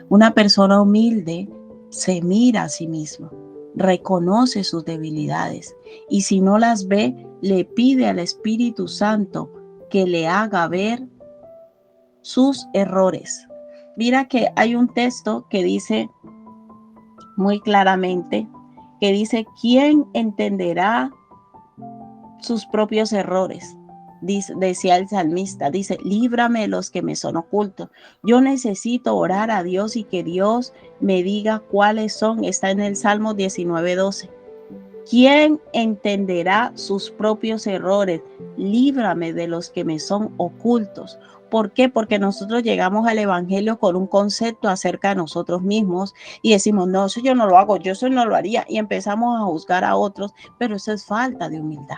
Una persona humilde se mira a sí mismo, reconoce sus debilidades y si no las ve, le pide al Espíritu Santo que le haga ver sus errores. Mira que hay un texto que dice muy claramente, que dice, ¿quién entenderá sus propios errores? Decía el salmista, dice, líbrame de los que me son ocultos. Yo necesito orar a Dios y que Dios me diga cuáles son. Está en el Salmo 19:12. ¿Quién entenderá sus propios errores? Líbrame de los que me son ocultos. ¿Por qué? Porque nosotros llegamos al evangelio con un concepto acerca de nosotros mismos y decimos, no, eso yo no lo hago, yo eso no lo haría, y empezamos a juzgar a otros, pero eso es falta de humildad.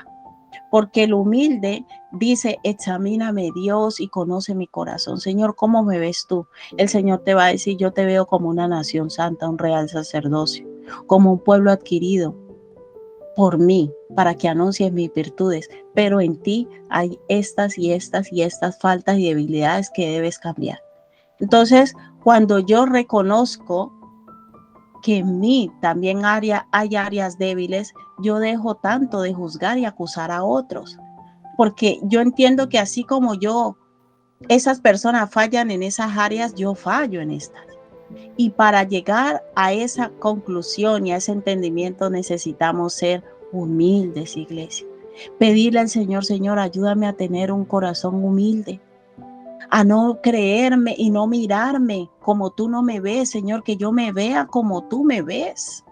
Porque el humilde dice, examíname Dios y conoce mi corazón. Señor, ¿cómo me ves tú? El Señor te va a decir, yo te veo como una nación santa, un real sacerdocio, como un pueblo adquirido por mí, para que anuncies mis virtudes, pero en ti hay estas y estas y estas faltas y debilidades que debes cambiar. Entonces, cuando yo reconozco que en mí también hay áreas débiles, yo dejo tanto de juzgar y acusar a otros, porque yo entiendo que así como esas personas fallan en esas áreas, yo fallo en estas. Y para llegar a esa conclusión y a ese entendimiento necesitamos ser humildes, iglesia. Pedirle al Señor, Señor, ayúdame a tener un corazón humilde, a no creerme y no mirarme como tú no me ves, Señor, que yo me vea como tú me ves.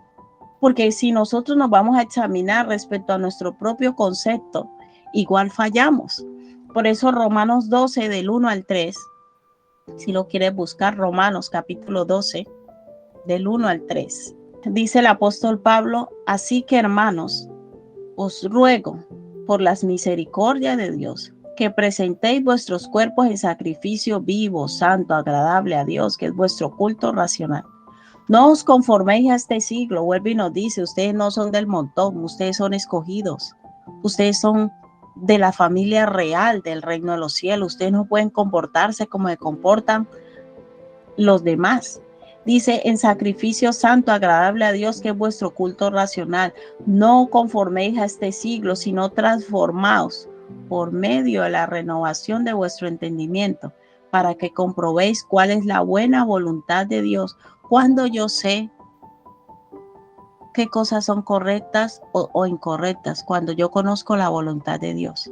Porque si nosotros nos vamos a examinar respecto a nuestro propio concepto, igual fallamos. Por eso Romanos 12, del 1 al 3, si lo quieres buscar, Romanos capítulo 12, del 1 al 3. Dice el apóstol Pablo, así que hermanos, os ruego por las misericordias de Dios, que presentéis vuestros cuerpos en sacrificio vivo, santo, agradable a Dios, que es vuestro culto racional. No os conforméis a este siglo, vuelve y nos dice, ustedes no son del montón, ustedes son escogidos, ustedes son de la familia real del reino de los cielos, ustedes no pueden comportarse como se comportan los demás. Dice, en sacrificio santo, agradable a Dios, que es vuestro culto racional. No conforméis a este siglo, sino transformaos por medio de la renovación de vuestro entendimiento, para que comprobéis cuál es la buena voluntad de Dios. Cuando yo sé qué cosas son correctas o incorrectas, cuando yo conozco la voluntad de Dios.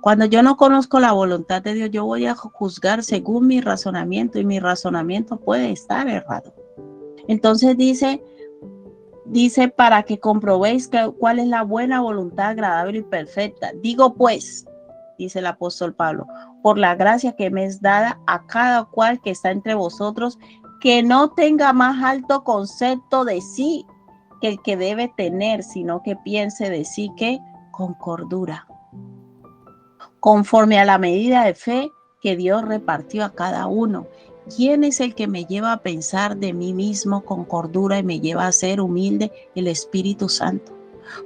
Cuando yo no conozco la voluntad de Dios, yo voy a juzgar según mi razonamiento y mi razonamiento puede estar errado. Entonces dice para que comprobéis cuál es la buena voluntad agradable y perfecta. Digo pues, dice el apóstol Pablo, por la gracia que me es dada a cada cual que está entre vosotros, que no tenga más alto concepto de sí que el que debe tener, sino que piense de sí que con cordura, conforme a la medida de fe que Dios repartió a cada uno. ¿Quién es el que me lleva a pensar de mí mismo con cordura y me lleva a ser humilde? El Espíritu Santo.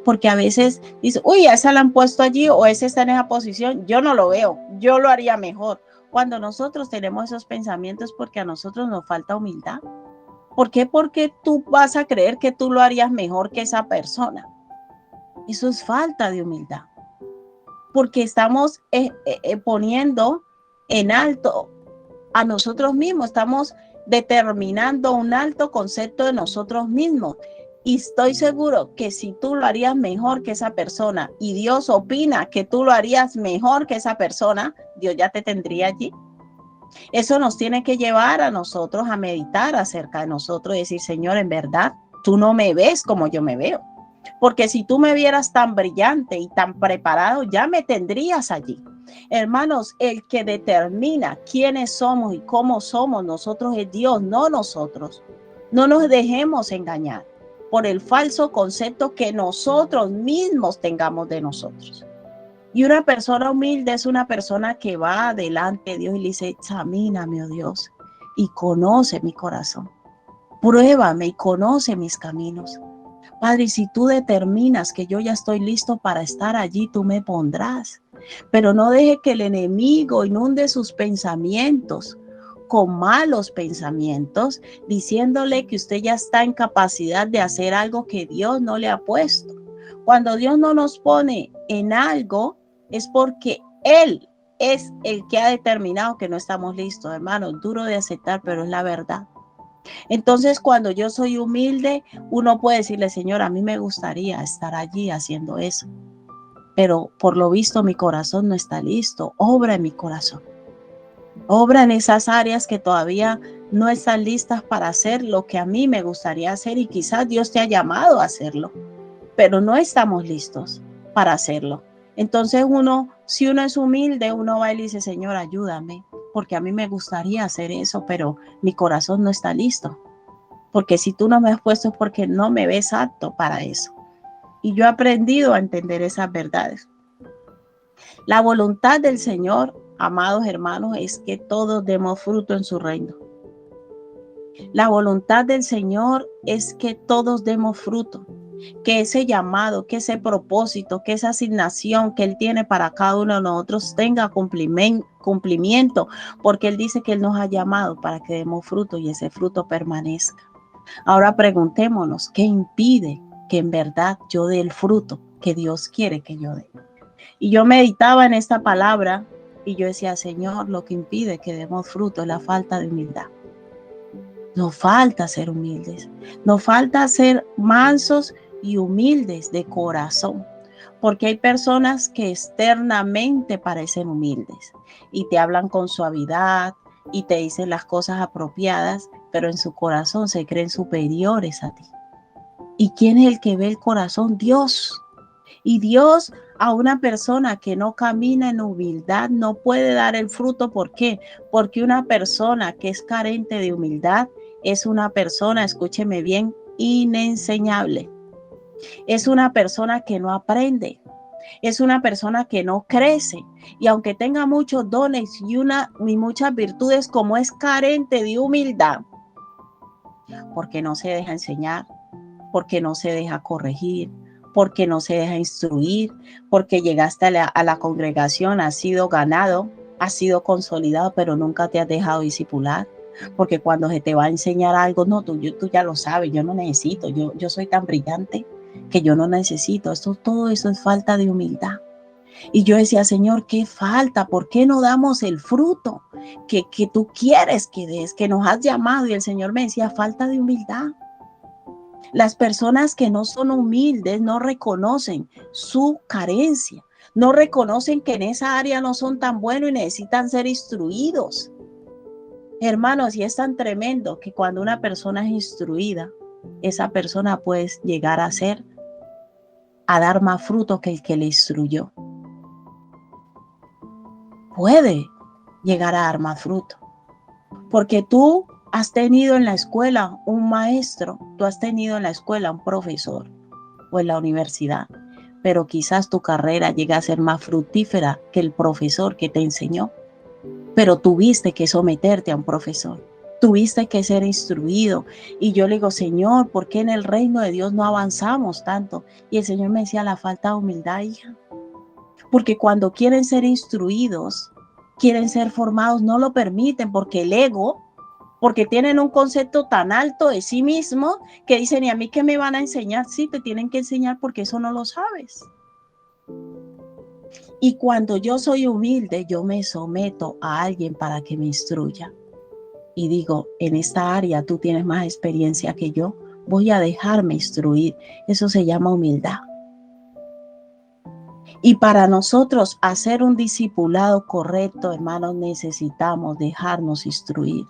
Porque a veces dice, uy, a esa la han puesto allí o ese está en esa posición, yo no lo veo, yo lo haría mejor. Cuando nosotros tenemos esos pensamientos, porque a nosotros nos falta humildad. ¿Por qué? Porque tú vas a creer que tú lo harías mejor que esa persona. Eso es falta de humildad. Porque estamos poniendo en alto a nosotros mismos, estamos determinando un alto concepto de nosotros mismos. Y estoy seguro que si tú lo harías mejor que esa persona y Dios opina que tú lo harías mejor que esa persona, Dios ya te tendría allí. Eso nos tiene que llevar a nosotros a meditar acerca de nosotros y decir, Señor, en verdad, tú no me ves como yo me veo. Porque si tú me vieras tan brillante y tan preparado, ya me tendrías allí. Hermanos, el que determina quiénes somos y cómo somos nosotros es Dios, no nosotros. No nos dejemos engañar por el falso concepto que nosotros mismos tengamos de nosotros. Y una persona humilde es una persona que va delante de Dios y le dice, examíname, oh Dios, y conoce mi corazón. Pruébame y conoce mis caminos. Padre, si tú determinas que yo ya estoy listo para estar allí, tú me pondrás. Pero no deje que el enemigo inunde sus pensamientos con malos pensamientos, diciéndole que usted ya está en capacidad de hacer algo que Dios no le ha puesto. Cuando Dios no nos pone en algo, es porque Él es el que ha determinado que no estamos listos, hermanos. Duro de aceptar, pero es la verdad. Entonces, cuando yo soy humilde, uno puede decirle, Señor, a mí me gustaría estar allí haciendo eso, pero por lo visto mi corazón no está listo. Obra en mi corazón. Obra en esas áreas que todavía no están listas para hacer lo que a mí me gustaría hacer, y quizás Dios te ha llamado a hacerlo, pero no estamos listos para hacerlo. Entonces si uno es humilde, uno va y le dice, Señor, ayúdame, porque a mí me gustaría hacer eso, pero mi corazón no está listo. Porque si tú no me has puesto es porque no me ves apto para eso. Y yo he aprendido a entender esas verdades. La voluntad del Señor, amados hermanos, es que todos demos fruto en su reino. La voluntad del Señor es que todos demos fruto, que ese llamado, que ese propósito, que esa asignación que Él tiene para cada uno de nosotros tenga cumplimiento, porque Él dice que Él nos ha llamado para que demos fruto y ese fruto permanezca. Ahora preguntémonos, ¿qué impide que en verdad yo dé el fruto que Dios quiere que yo dé? Y yo meditaba en esta palabra y yo decía, Señor, lo que impide que demos fruto es la falta de humildad. Nos falta ser humildes, nos falta ser mansos y humildes de corazón, porque hay personas que externamente parecen humildes y te hablan con suavidad y te dicen las cosas apropiadas, pero en su corazón se creen superiores a ti. ¿Y quién es el que ve el corazón? Dios. Y Dios a una persona que no camina en humildad no puede dar el fruto. ¿Por qué? Porque una persona que es carente de humildad es una persona, escúcheme bien, inenseñable. Es una persona que no aprende. Es una persona que no crece. Y aunque tenga muchos dones y muchas virtudes, como es carente de humildad, porque no se deja enseñar, porque no se deja corregir, porque no se deja instruir, porque llegaste a la congregación, has sido ganado, has sido consolidado, pero nunca te has dejado discipular. Porque cuando se te va a enseñar algo, no, tú ya lo sabes, yo no necesito, yo soy tan brillante que yo no necesito. Todo eso es falta de humildad. Y yo decía, Señor, ¿qué falta? ¿Por qué no damos el fruto que tú quieres que des, que nos has llamado? Y el Señor me decía, falta de humildad. Las personas que no son humildes no reconocen su carencia, no reconocen que en esa área no son tan buenos y necesitan ser instruidos. Hermanos, y es tan tremendo que cuando una persona es instruida, esa persona puede llegar a dar más fruto que el que le instruyó. Puede llegar a dar más fruto. Porque tú has tenido en la escuela un maestro, tú has tenido en la escuela un profesor o en la universidad, pero quizás tu carrera llegue a ser más fructífera que el profesor que te enseñó. Pero tuviste que someterte a un profesor, tuviste que ser instruido. Y yo le digo, Señor, ¿por qué en el reino de Dios no avanzamos tanto? Y el Señor me decía, la falta de humildad, hija. Porque cuando quieren ser instruidos, quieren ser formados, no lo permiten porque el ego, porque tienen un concepto tan alto de sí mismo que dicen, ¿y a mí qué me van a enseñar? Sí, te tienen que enseñar porque eso no lo sabes. Y cuando yo soy humilde, yo me someto a alguien para que me instruya. Y digo, en esta área tú tienes más experiencia que yo, voy a dejarme instruir. Eso se llama humildad. Y para nosotros hacer un discipulado correcto, hermanos, necesitamos dejarnos instruir.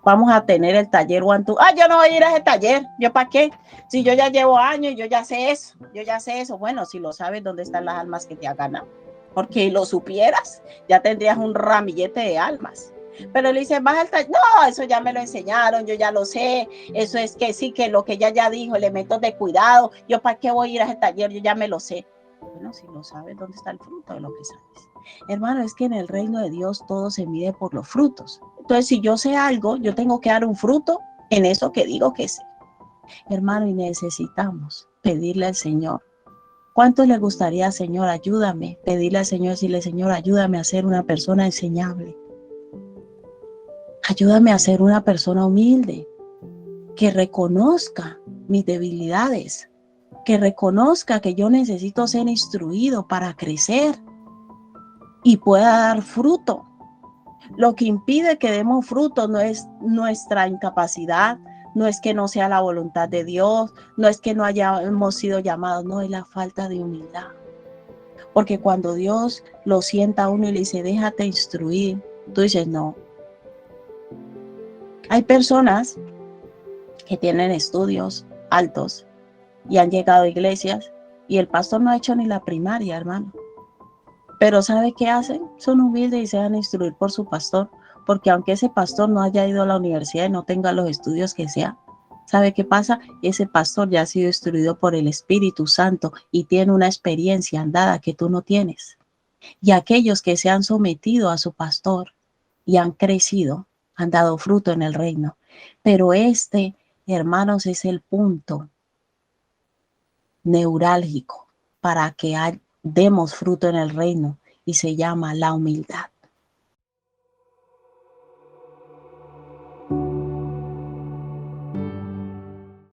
Vamos a tener el taller one two. Yo no voy a ir a ese taller. ¿Yo para qué? Si yo ya llevo años, yo ya sé eso. Bueno, si lo sabes, ¿dónde están las almas que te has ganado? Porque lo supieras, ya tendrías un ramillete de almas. Pero le dice, vas al taller. No, eso ya me lo enseñaron, yo ya lo sé. Eso es que sí, que lo que ella ya dijo, elementos de cuidado. ¿Yo para qué voy a ir a ese taller? Yo ya me lo sé. Bueno, si lo sabes, ¿dónde está el fruto de lo que sabes? Hermano, es que en el reino de Dios todo se mide por los frutos. Entonces, si yo sé algo, yo tengo que dar un fruto en eso que digo que sé. Hermano, y necesitamos pedirle al Señor. ¿Cuánto le gustaría, Señor, ayúdame? Pedirle al Señor, decirle, Señor, ayúdame a ser una persona enseñable. Ayúdame a ser una persona humilde, que reconozca mis debilidades, que reconozca que yo necesito ser instruido para crecer y pueda dar fruto. Lo que impide que demos fruto no es nuestra incapacidad, no es que no sea la voluntad de Dios, no es que no hayamos sido llamados, no, es la falta de humildad. Porque cuando Dios lo sienta a uno y le dice, déjate instruir, tú dices, no. Hay personas que tienen estudios altos y han llegado a iglesias y el pastor no ha hecho ni la primaria, hermano. Pero ¿sabe qué hacen? Son humildes y se dejan instruir por su pastor, porque aunque ese pastor no haya ido a la universidad y no tenga los estudios que sea, ¿sabe qué pasa? Ese pastor ya ha sido instruido por el Espíritu Santo y tiene una experiencia andada que tú no tienes. Y aquellos que se han sometido a su pastor y han crecido, han dado fruto en el reino. Pero hermanos, es el punto neurálgico para que demos fruto en el reino y se llama la humildad.